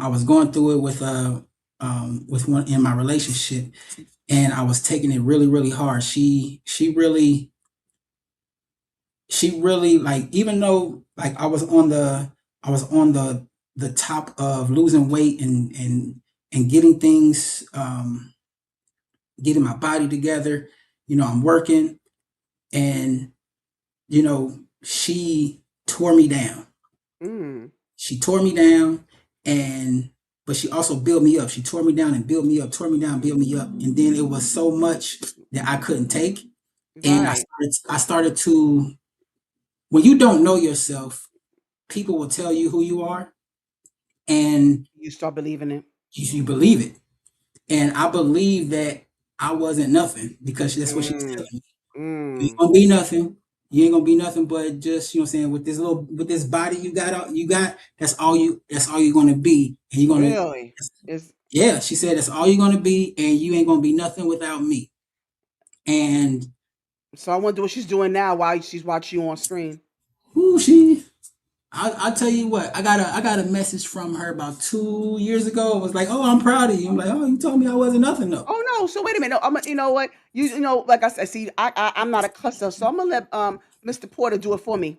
I was going through it with one in my relationship, and I was taking it really, really hard. She really like, even though like I was on the top of losing weight and getting things, getting my body together. I'm working, and she tore me down. Mm. She tore me down, and but she also built me up. She tore me down and built me up, tore me down, built me up. And then it was so much that I couldn't take. And Right. I started to, when you don't know yourself, people will tell you who you are, and You start believing it. you believe it. And I believe that I wasn't nothing, because that's what she was Mm. telling me. You ain't Mm. gonna be nothing. You ain't gonna be nothing but just, what I'm saying, with this body you got, that's all you're gonna be. And you're gonna Really? Is Yeah, she said that's all you're gonna be, and you ain't gonna be nothing without me. And so I wonder what she's doing now while she's watching you on screen. who she I tell you what, I got a message from her about 2 years ago. It was like, "Oh, I'm proud of you." I'm like, "Oh, you told me I wasn't nothing though." Oh no! So wait a minute. No, you know what? Like I said, see, I'm not a cusser, so I'm gonna let Mr. Porter do it for me.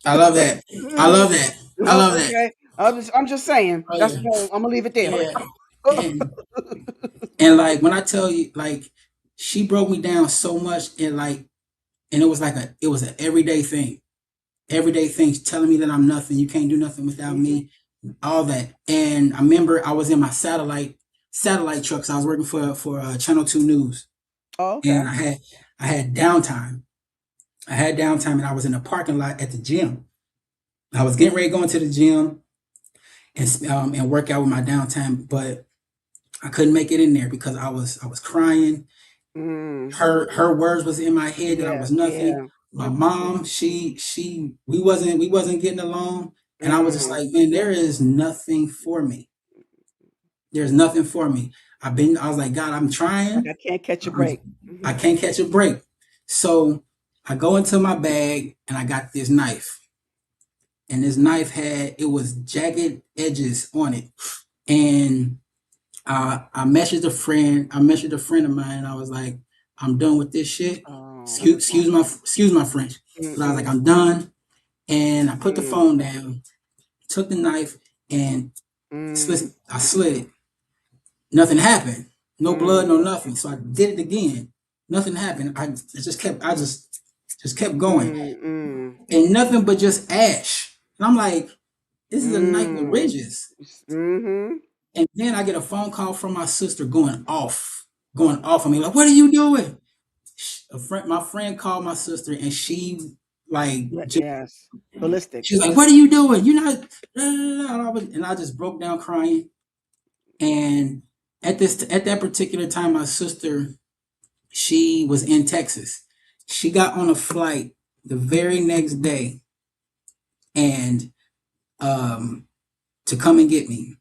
I love that. I love that. I love that. Okay, I'm just saying. Oh That's yeah, I'm gonna leave it there. yeah. And like, when I tell you, like, she broke me down so much, and it was like it was an everyday thing, telling me that I'm nothing. You can't do nothing without Hmm. me. All that. And I remember I was in my satellite trucks. I was working for Channel Two News, Oh, okay. and I had downtime. I had downtime, and I was in a parking lot at the gym. I was getting ready to go into the gym and work out with my downtime, but I couldn't make it in there because I was crying. Mm. Her words was in my head that I Yeah, was nothing. yeah. My mom, we wasn't getting along, and I was just Mm. like, man, there is nothing for me. There's nothing for me. I was like, God, I'm Like trying. I can't catch a I'm, break. I Hmm. can't catch a break. So I go into my bag, and I got this knife, and this knife it was jagged edges on it, and I messaged a friend. I messaged a friend of mine, and I was like, I'm done with this shit. Oh. Excuse my French, but I was like, Mm-mm. I'm done. And I put the Mm. phone down, took the knife, and Mm. I slid it. Nothing happened. No blood, Mm. no nothing. So I did it again. Nothing happened. I just kept going, Mm. Mm. and nothing but just ash. And I'm like, this is a knife with Mm. ridges. Mm-hmm. And then I get a phone call from my sister going off on me, like, what are you doing? My friend called my sister, and like Yes. Ballistic. she was like, what are you doing? You're not. And I just broke down crying. And at that particular time, my sister, she was in Texas. She got on a flight the very next day, and um, to come and get me.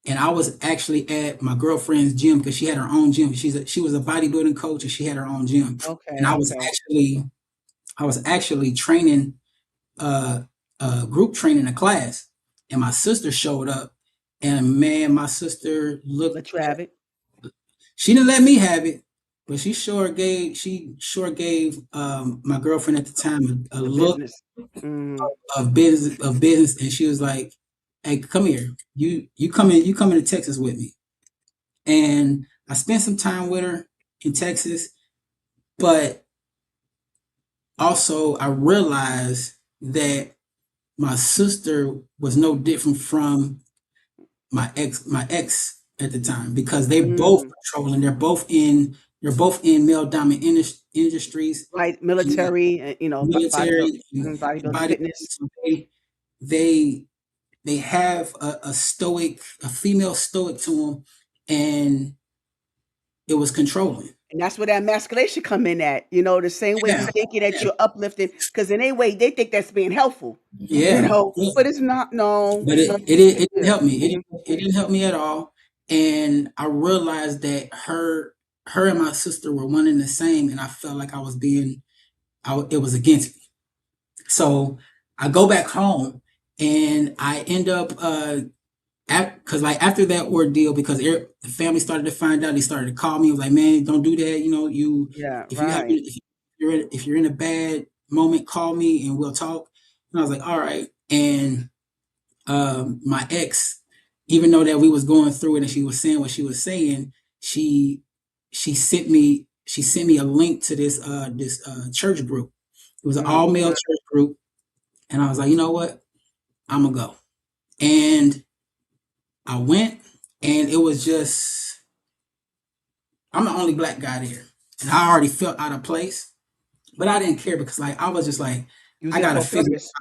And I was actually at my girlfriend's gym, because she had her own gym. She was a bodybuilding coach, and she had her own gym. And Okay. Okay. I was actually training, uh, group training a class, and my sister showed up, and man, my sister looked. Let you have it. She didn't let me have it, but she sure gave my girlfriend at the time a The look business. Mm. of business, and she was like, "Hey, come here. You coming to Texas with me?" And I spent some time with her in Texas, but also I realized that my sister was no different from my ex at the time, because they both Mm. controlling. They're both in male dominant industries, Right. and Military. Bodybuilding. military, and Bodybuilding body. fitness. So they they have a female stoic to them, and it was controlling. And that's where that emasculation come in at. The same way you Yeah, thinking that yeah, you're uplifting, because in a way they think that's being helpful. yeah, yeah. But it's not. No, But it's it not. it, it didn't Yeah. help me. Mhm. It didn't help me at all. And I realized that her and my sister were one and the same, and I felt like it was against me. So I go back home, and I end up because like after that ordeal, because the family started to find out, they started to call me. It was like, man, don't do that. You know, you Yeah, if you have right. if you're in a bad moment, call me and we'll talk. And I was like, all right. And my ex, even though that we was going through it and she was saying what she was saying, she she sent me a link to this church group. It was an Mm, all male church group, and I was like, you know what, I'm gonna go. And I went, and it was just I'm the only black guy there, and I already felt out of place, but I didn't care because like I was just like you was I there gotta for a figure. purpose.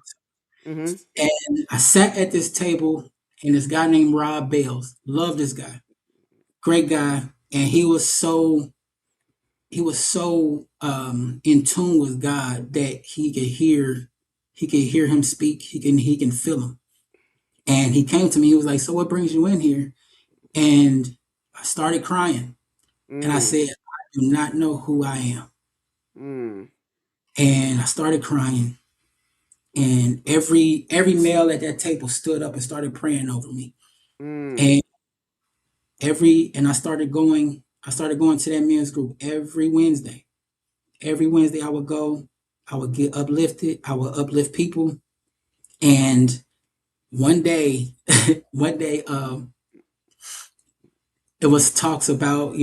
Mhm. And I sat at this table, and this guy named Rob Bales, love this guy, great guy, and he was so in tune with God that he could hear him speak. He can feel him. And he came to me. He was like, "So what brings you in here?" And I started crying, and I Mm. said, "I do not know who I am." Mm. And I started crying, and every male at that table stood up and started praying over me. Mm. And I started going to that men's group every Wednesday. Every Wednesday I would go, I would get uplifted, I would uplift people. And one day, one day, it was talks about,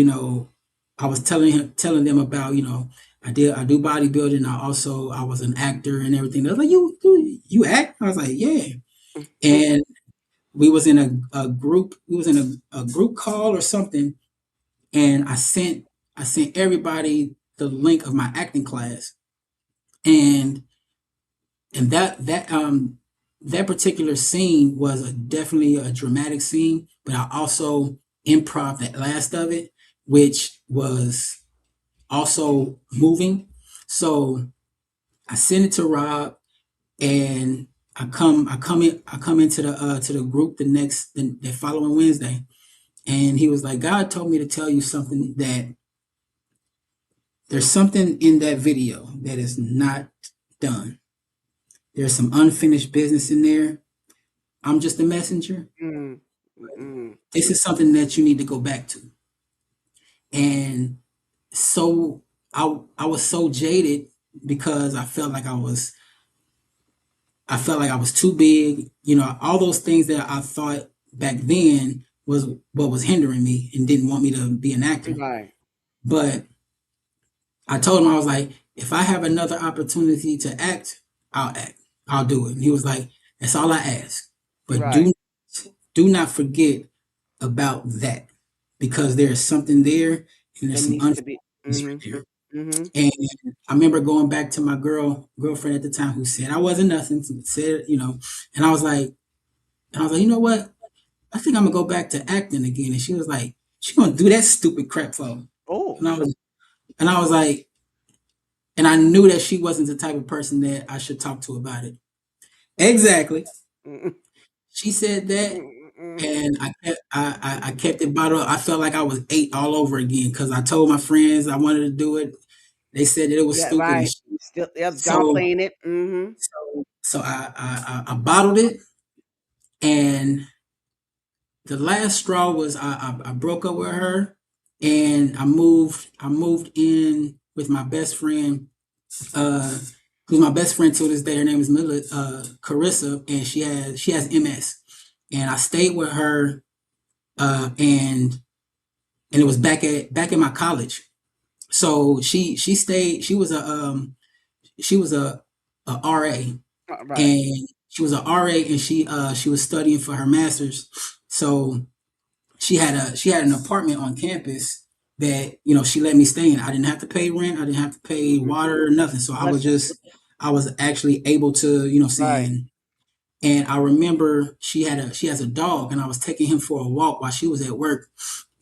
I was telling them about, I do bodybuilding. I was an actor and everything. They was like, you act? I was like, yeah. And we was in a group, we was in a group call or something, and I sent everybody the link of my acting class. And that particular scene was definitely a dramatic scene, but I also improv that last of it, which was also moving. So I sent it to Rob, and I come into the group the following Wednesday, and he was like, God told me to tell you something, that there's something in that video that is not done. There's some unfinished business in there. I'm just a messenger. Mm. Mm. This is something that you need to go back to. And so I was so jaded because I felt like I was too big. All those things that I thought back then was what was hindering me and didn't want me to be an actor. Right. But I told him, I was like, if I have another opportunity to act, I'll act. I'll do it. And he was like, that's all I ask. But Right. do not forget about that, because there's something there, and That there's some needs unfinished to be. right Mhm. there. Mhm. And I remember going back to my girlfriend at the time, who said I wasn't nothing, said, and I was like, you know what? I think I'm gonna go back to acting again. And she was like, she gonna do that stupid crap for me. Oh. And I was like, and I knew that she wasn't the type of person that I should talk to about it. Exactly. Mm. She said that, Mm. Mm. and I kept it bottled up. I felt like I was eight all over again because I told my friends I wanted to do it. They said that it was Yeah. stupid, and Right. Still. Yep. so Downplaying it. Mhm. so I bottled it, and the last straw was I broke up with her, and I moved in with my best friend, uh, who's my best friend to this day. Her name is Carissa, and she has MS, and I stayed with her, and it was back at my college. So she stayed. She was a RA, Right. and she was a RA, and she was studying for her master's. So she had an apartment on campus that she let me stay in. I didn't have to pay rent. I didn't have to pay Mhm. water or nothing. So Bless you. I was actually able to Right. saying. And I remember she has a dog, and I was taking him for a walk while she was at work,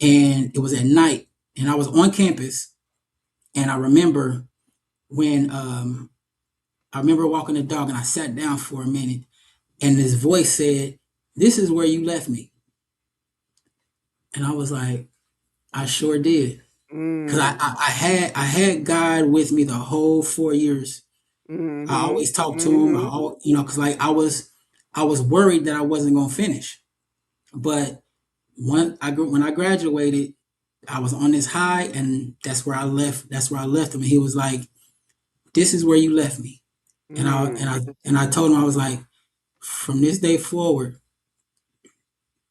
and it was at night, and I was on campus, and when I remember walking the dog, and I sat down for a minute, and this voice said, "This is where you left me," and I was like, "I sure did," because I, Mm. I, I had I had God with me the whole 4 years. I Mhm. always talked to him. Mhm. Because like I was worried that I wasn't gonna finish. But when I graduated, I was on this high, and that's where I left. That's where I left him. And he was like, "This is where you left me." And I told him, I was like, "From this day forward,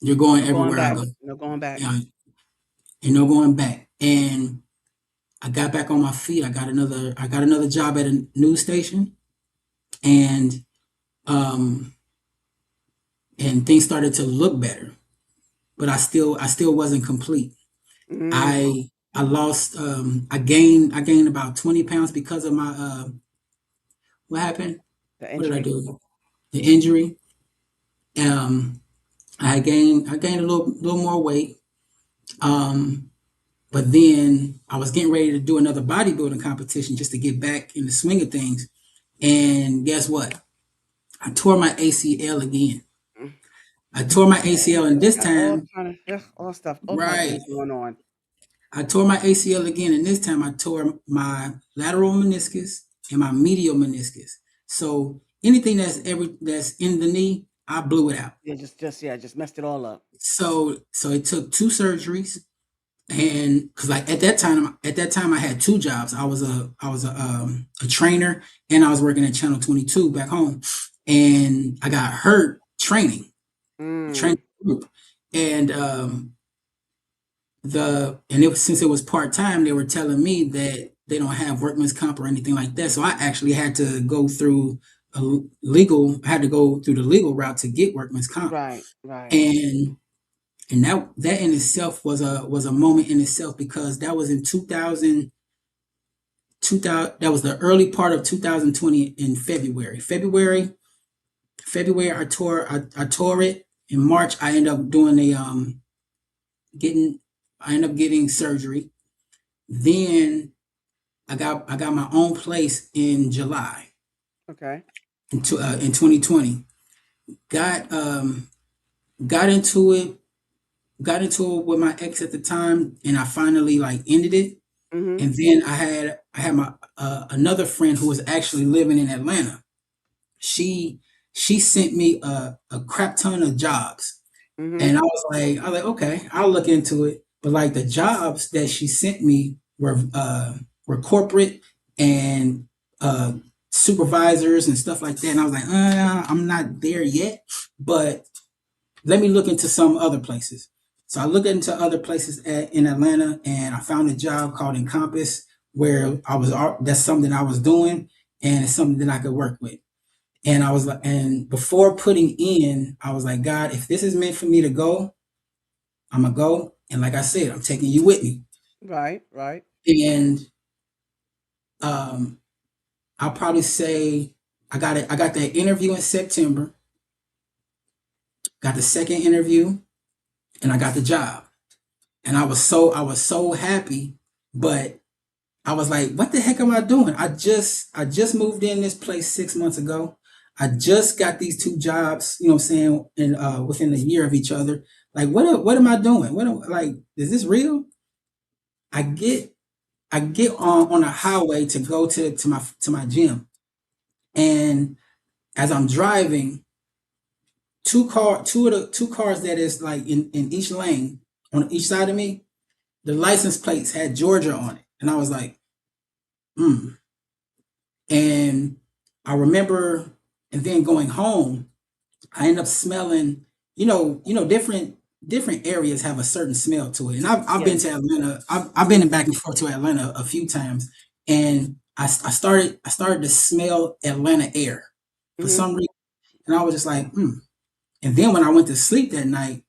you're going No going everywhere I back. go. No going back. You know, you're no going back." And I got back on my feet. I got another job at a news station, and um and things started to look better. But I still wasn't complete. Mm, I lost I gained about 20 pounds because of my what happened? the What did I injury. do? The injury. Um I gained a little more weight. Um but then I was getting ready to do another bodybuilding competition just to get back in the swing of things. And guess what? I tore my ACL again. Mm. I tore my ACL, and this Got all time, kind of all kind of right, things going on. I tore my ACL again, and this time I tore my lateral meniscus and my medial meniscus. So anything that's in the knee, I blew it out. Yeah, just messed it all up. So it took two surgeries, and because like at that time I had two jobs. I was a trainer, and I was working at Channel 22 back home, and I got hurt training Mm, group, and it was, since it was part time, they were telling me that they don't have workman's comp or anything like that. So I actually had to go through I had to go through the legal route to get workman's comp, right, right. and that in itself was a moment in itself, because that was in 2000. That was the early part of 2020 in February I tore it. In March I ended up doing a getting I ended up getting surgery. Then I got my own place in July Okay. in 2020. Got got into it got into it with my ex at the time, and I finally like ended it. Mhm. And then I had my another friend who was actually living in Atlanta. She she sent me a crap ton of jobs, Mhm. and I was like, okay, I'll look into it. But like the jobs that she sent me were corporate and uh, supervisors and stuff like that. And I was like, I'm not there yet, but let me look into some other places. So I looked into other places in Atlanta, and I found a job called Encompass, where that's something I was doing, and it's something that I could work with. And I was like, and before putting in, I was like, God, if this is meant for me to go, I'm gonna go. And like I said, I'm taking you with me. Right, right. And um, I'll probably say I got that interview in September, got the second interview, and I got the job. And I was so happy, but I was like, what the heck am I doing? I just moved in this place 6 months ago. I just got these two jobs, you know what I'm saying, in within a year of each other. Like what am I doing? Like, is this real? I get I get on a highway to go to my gym, and as I'm driving, two cars that is like in each lane on each side of me, the license plates had Georgia on it, and I was like, hmm. And I remember, and then going home, I end up smelling, different areas have a certain smell to it. And I've been to Yes. Atlanta. I've been back and forth to Atlanta a few times, and I started to smell Atlanta air for Mhm. some reason, and I was just like, hmm. And then when I went to sleep that night,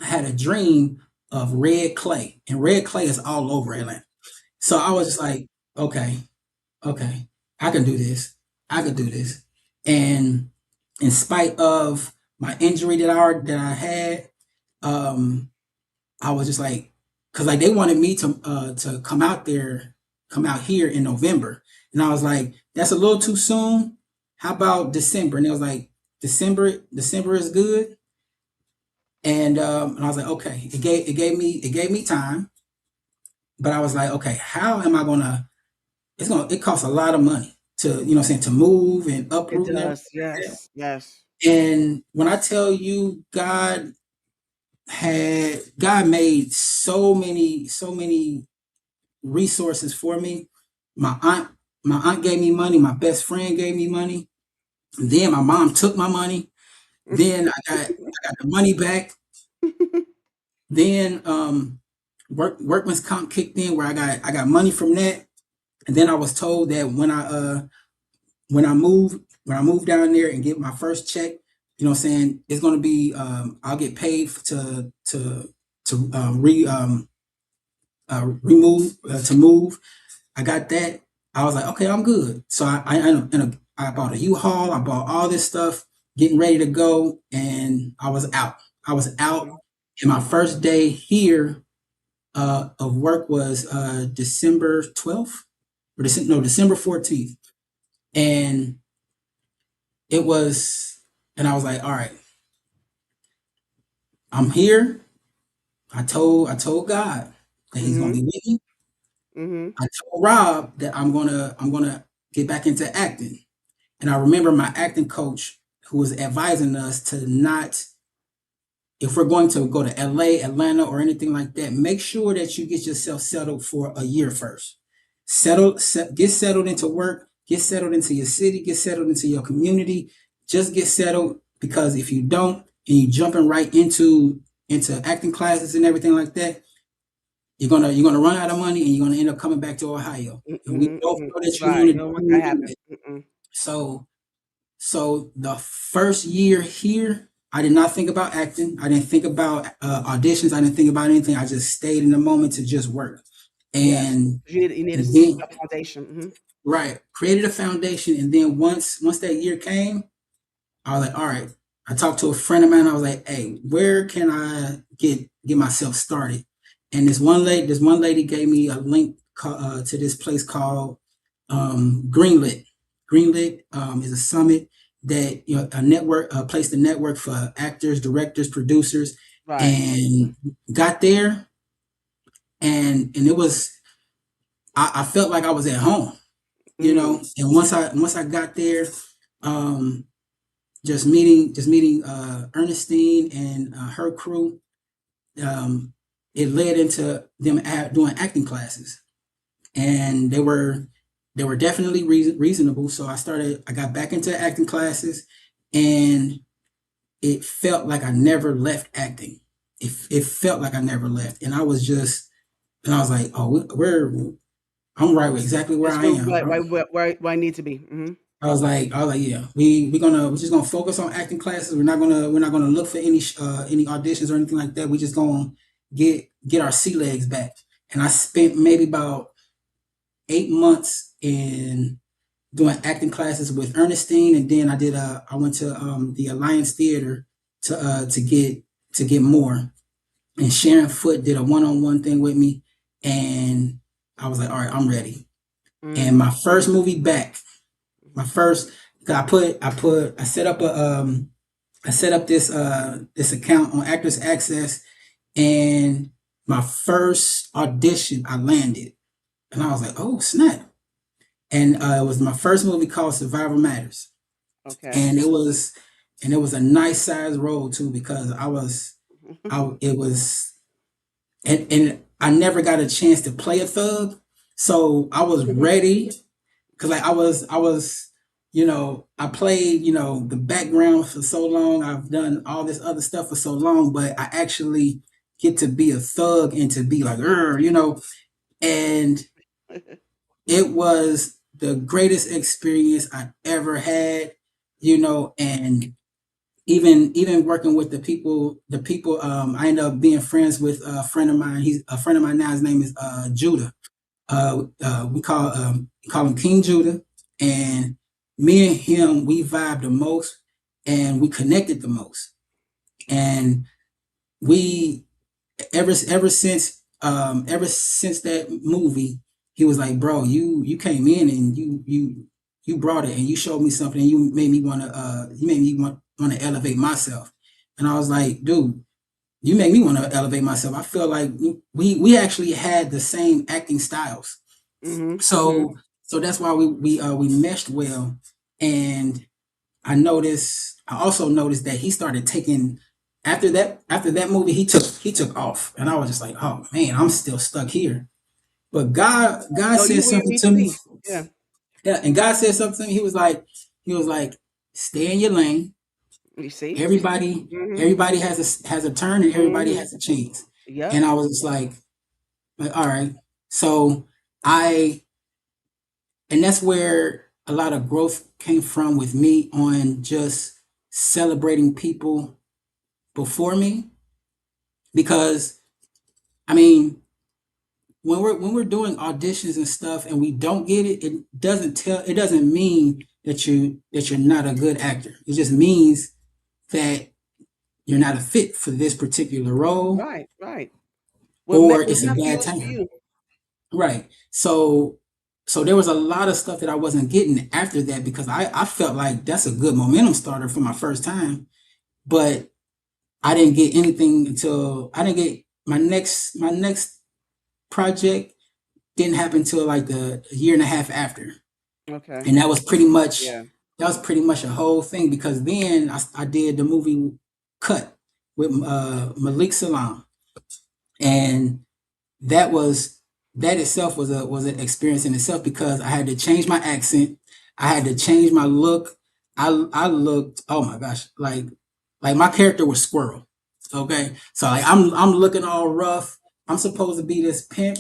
I had a dream of red clay, and red clay is all over Atlanta. So I was just like, okay, okay, I can do this. I could do this. And in spite of my injury that I had, um, I was just like, because like they wanted me to come out here in November, and I was like, that's a little too soon. How about December? And it was like, December is good. And I was like, okay. It gave me time, but I was like, okay, how am I gonna it costs a lot of money to, you know what I'm saying, to move and It uproot and everything does. like that. Yes. Yes. And when I tell you, God made so many resources for me. My aunt, my aunt gave me money. My best friend gave me money. Then my mom took my money. Then I got the money back. Then workman's comp kicked in where I got money from that. And then I was told that when I move down there and get my first check, you know what I'm saying, it's gonna be I'll get paid to remove to move. I got that. I was like, okay, I'm good. So I bought a U-Haul. I bought all this stuff, getting ready to go, and I was out. I was out, Mhm. and my first day here of work was December 12th, or December 14th, and it was, and I was like, all right, I'm here. I told God that He's gonna Mhm. be with me. Mhm. I told Rob that I'm gonna get back into acting. And I remember my acting coach who was advising us to not, if we're going to go to LA, Atlanta, or anything like that, make sure that you get yourself settled for a year first. Get settled into work, get settled into your city, get settled into your community. Just get settled, because if you don't and you jumping right into acting classes and everything like that, you're gonna run out of money and you're gonna end up coming back to Ohio. And we Mhm. both Mhm. know that you want Right. to You don't want that do happen. it. Mm-mm. So so the first year here, I did not think about acting. I didn't think about auditions. I didn't think about anything. I just stayed in the moment to just work. Yes. And You need and then a foundation. Mhm. right, created a foundation. And then once that year came, I was like, all right. I talked to a friend of mine. I was like, hey, where can I get myself started? And this one lady gave me a link to this place called Greenlit. Greenlit is a summit that, a network, a place to network for actors, directors, producers, Right. and got there, and it was, I felt like I was at home. Mm. And once I got there, um, just meeting Ernestine and her crew, um, it led into them doing acting classes, and they were definitely reasonable. So I got back into acting classes, and it felt like I never left acting. It felt like I never left, and I was like, oh, I'm right exactly where It's I real am. where I need to be. Mhm. I was like, yeah, we're just gonna focus on acting classes. We're not gonna look for any auditions or anything like that. We just gonna get our sea legs back. And I spent maybe about 8 months in doing acting classes with Ernestine, and then I went to the Alliance Theater to get more. And Sharon Foote did a one-on-one thing with me, and I was like, all right, I'm ready. And Mm. my first movie back, my first, I set up this account on Actors Access, and my first audition I landed, and I was like, oh snap. And it was my first movie called Survival Matters. Okay. And it was and it was a nice size role too, because I it was and I never got a chance to play a thug. So I was ready, because like I was, I played, the background for so long. I've done all this other stuff for so long, but I actually get to be a thug and to be like, and it was the greatest experience I ever had, and even working with the people, I ended up being friends with a friend of mine. He's a friend of mine now. His name is Judah. We call him King Judah, and me and him, we vibed the most, and we connected the most. And we ever since that movie, he was like, bro, you came in and you brought it, and you showed me something, and you made me want to elevate myself. And I was like, dude, you make me want to elevate myself. I feel like we actually had the same acting styles. Mhm. Mhm. So that's why we meshed well. And I also noticed that he started taking after that movie he took off, and I was just like, oh man, I'm still stuck here. But God No, you said where you something need to to me. be. Yeah. Yeah, and God said something to me. He was like, stay in your lane. You see? Everybody Mhm. everybody has a turn and everybody Mhm. has a chance. Yep. And I was just like all right. So I and that's where a lot of growth came from with me on just celebrating people before me because I mean when we're doing auditions and stuff and we don't get it, it doesn't mean that you're not a good actor. It just means that you're not a fit for this particular role Right. Right. or Was it's a meant for you bad is for time. you. Right. So there was a lot of stuff that I wasn't getting after that because I felt like that's a good momentum starter for my first time. But I didn't get anything until I didn't get my next project didn't happen until like a year and a half after. Okay. And Yeah. that was pretty much a whole thing because then I did the movie Cut with Malik Salam. And that was that itself was an experience in itself because I had to change my accent, I had to change my look. I looked, oh my gosh, like my character was Squirrel. Okay, so like I'm looking all rough. I'm supposed to be this pimp,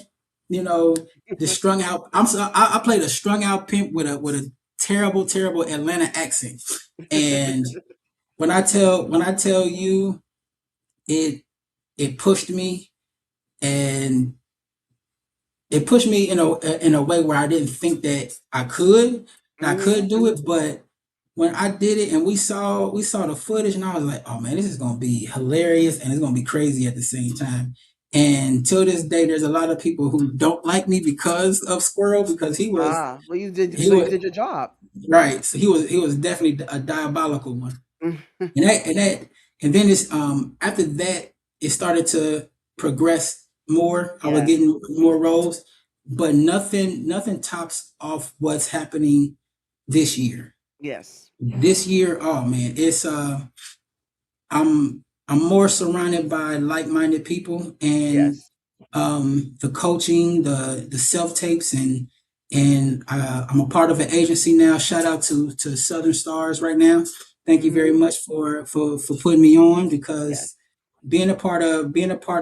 you know, the strung out. I played a strung out pimp with a terrible Atlanta accent, and when I tell you it it pushed me and it pushed me in a way where I didn't think that I Mhm. could do it. But when I did it and we saw the footage, and I was like, oh man, this is gonna be hilarious and it's gonna be crazy at the same time. And till this day, there's a lot of people who don't like me because of Squirrel because Ah, well, you did. he So you was did your job. right. So he was definitely a diabolical one. And and then it's after that it started to progress more. I was Yes. getting more roles, but nothing tops off what's happening this year. Yes. This year, oh man, it's I'm more surrounded by like-minded people and Yes. the coaching, the self tapes, and I'm a part of an agency now. Shout out to Southern Stars right now. Thank you very Mhm. much for putting me on Yes. because being a part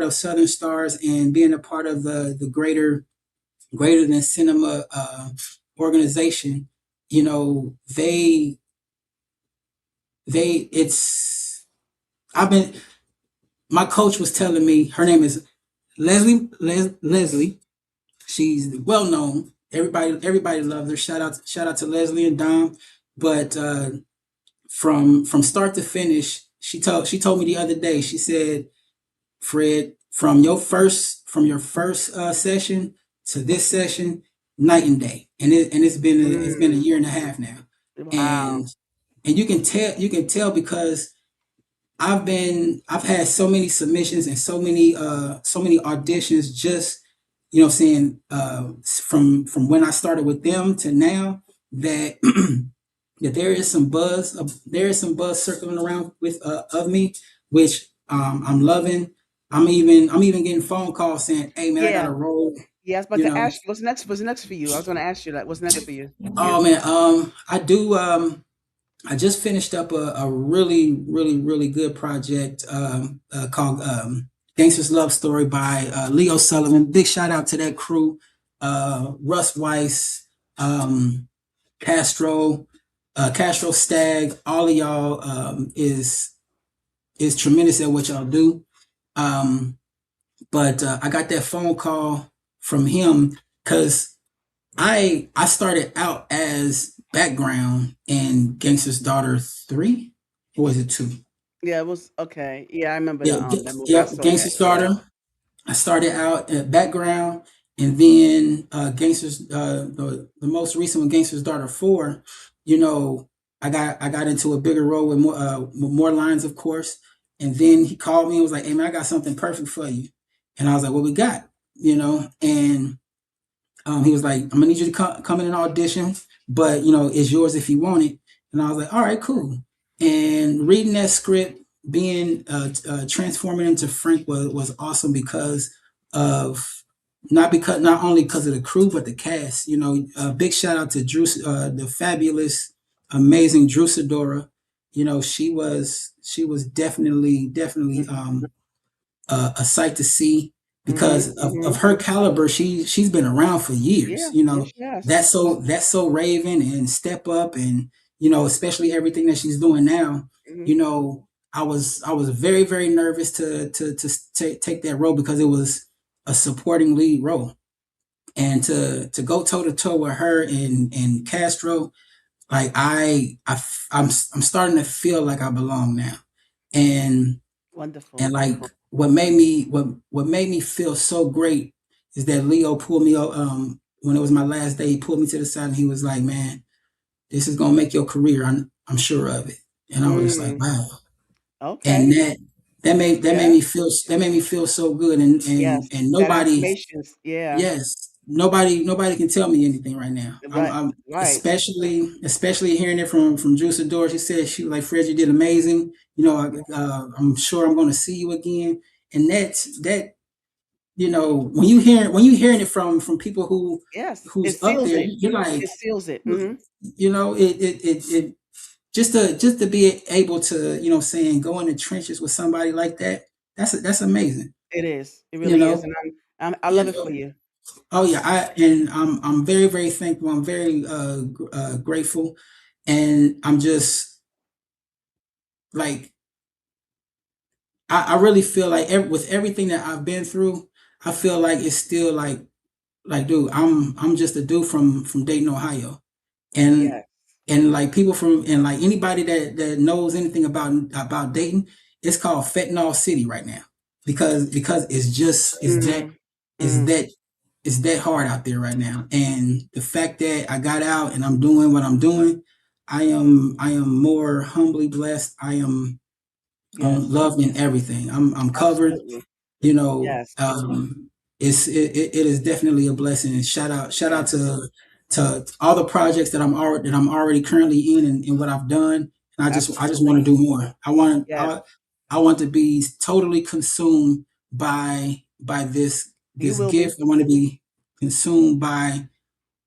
of Southern Stars and being a part of the greater than cinema organization, you know they it's I've been my coach was telling me her name is Leslie. She's well known. Everybody loves her. Shout out to Leslie and Dom. But from start to finish, she told me the other day. She said, Fred, from your first session to this session, night and day. And it's been a Mm. year and a half now. Wow. And you can tell because I've had so many submissions and so many auditions just what I'm saying from when I started with them to now that that there is some buzz circling around with of me which I'm loving. I'm even getting phone calls saying, "Hey man, I got Yeah. a role." Yeah. I was about You to know, ask you what's next. What's next for you? I was going to ask you that. What's next for you? Yeah. oh man, I do I just finished up a really good project called Gangster's Love Story by Leo Sullivan. Big shout out to that crew. Russ Weiss, um, Castro, Castro Stagg, all of y'all is tremendous at what y'all do. Um, but I got that phone call from him because I started out as background in Gangster's Daughter 3. Or was it 2? Yeah. It was okay. Yeah. I remember Yeah, that movie. I yeah, saw that. Gangster's Yeah. Daughter. I started out at background, and then Gangster's the most recent one, Gangster's Daughter 4. You know, I got into a bigger role with more lines, of course. And then he called me and was like, "Hey man, I got something perfect for you." And I was like, "What we got?" You know, and he was like, "I'm gonna need you to come in and audition, but you know, it's yours if you want it." And I was like, all right, cool. And reading that script, being transforming into Frank was awesome because of not only because of the crew but the cast. You know, big shout out to Drew, the fabulous, amazing Drew Sidora. You know, she was definitely a sight to see Mhm. because of Mhm. her caliber. She's been around for years. Yeah. You Yes, know, yes. that's so Raven and Step Up, and especially everything that she's doing now. Mhm. You know, I was very very nervous to take that role because it was a supporting lead role, and to go toe to toe with her and Castro, like I'm starting to feel like I belong now, and Wonderful. and like what made me feel so great is that Leo pulled me up when it was my last day. He pulled me to the side and he was like, "Man, this is gonna make your career. I'm sure of it." And I was just like, Mm. "Wow." And Okay. that made me feel so good. And Yes. and and That nobody, affirmations. Yeah. yes, nobody can tell me anything right now. I'm, Right. I'm Right. especially hearing it from Juice Adore. She said, she was like, "Fred, you did amazing. I'm sure I'm going to see you again." And that when you hearing it from people Yes. It who's up seals there, it. you're like, It seals it. Mhm. it just to be able to, saying, go in the trenches with somebody like that. That's amazing. It is. It You really is, know, and I you love it for know. you. Oh yeah, I'm very very thankful. I'm very grateful, and I'm just like, I really feel like with everything that I've been through, I feel like it's still like, dude, I'm just a dude from Dayton, Ohio, and Yes. like people from, and like anybody that knows anything about Dayton, it's called Fentanyl City right now because Mm. it's Mm. that it's that hard out there right now. And the fact that I got out and I'm doing what I'm doing, I am more humbly blessed. I am Yes. loved in everything. I'm covered. Absolutely. You know, Yes. it is definitely a blessing. And shout out Yes. to all the projects that I'm already currently in, and what I've done. And I just want to Absolutely. do more. Yes. I want to be totally consumed by You this will be. gift. I want to be consumed by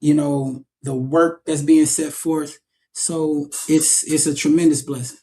the work that's being set forth. So it's a tremendous blessing.